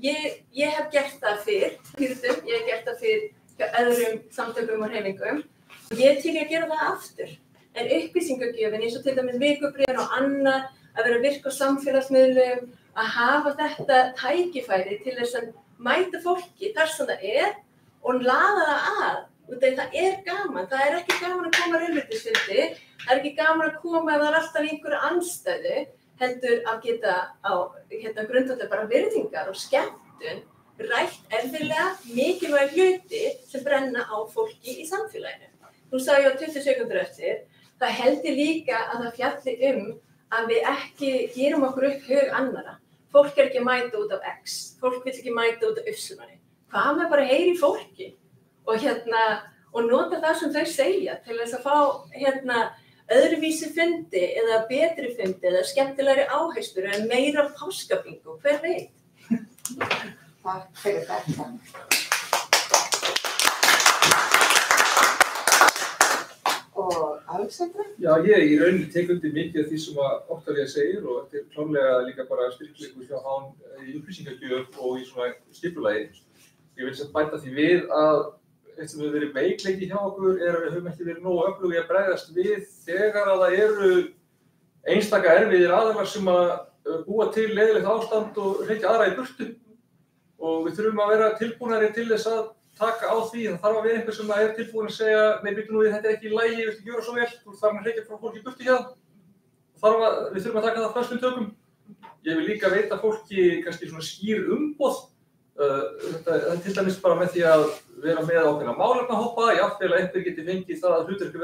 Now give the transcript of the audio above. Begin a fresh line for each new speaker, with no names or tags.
ég hef gert það fyrr, ég hef gert það fyrr öðrum samtökum og hreyfingum og ég til að gera það aftur. En upplýsingagjöfin eins og til dæmis vikubréfin og annað, að vera virk á samfélagsmiðlum, að hafa þetta tækifæri til þess að mæta fólki þar sem það og laða það að. Það gaman, það ekki gaman að koma raunverulegsfundi, það ekki gaman að koma ef það alltaf í einhverju andstæðu, heldur að geta á grundvelli bara virðingar og skemmtun rætt erfiðlega mikilvæg hluti sem brenna á fólki í samfélaginu. Nú sagði ég á 20 sekúndur eftir, það heldur líka að það fjalli að við ekki gerum okkur upp hug annarra. Fólk ekki að mæta út af X, fólk vill ekki mæta út af Y. Hvað með bara heyri í fólki? Og nota það sem þau segja til þess að fá öðruvísi fundi eða betri fundi eða skemmtilegri áherslur eða meira páskabingo, hver veit?
Takk fyrir þetta. Og Alexandra?
Já, ég í rauninni tek undir mikið af því sem Oktavía segir og þetta klárlega líka bara styrkleikur hjá hann í upplýsingagjöf og í svona skipulagi. Ég vil sem bæta því við að eitt sem hefur verið veikleiki hjá okkur að við höfum ekki verið nógu öflugir að bregðast við þegar að það eru einstaka erfiðir aðilar sem að búa til leiðilegt ástand og hrekja aðra í burtu. Og við þurfum að vera tilbúnari til þess að taka á því. Það þarf að vera einhver sem tilbúin að segja nei, bíddu nú við, þetta ekki í lagi, viltu gjöra svo vel, þú þarf að hrekja frá fólki í burtu hjá það. Við þurfum að taka það föstum tökum. Ég vil líka veita fólki kannski svona skýr umboð. Þetta til dæmis bara með því að vera með ákveðna málefnahópa, jafnvel að einhver geti fengið það að hlutverk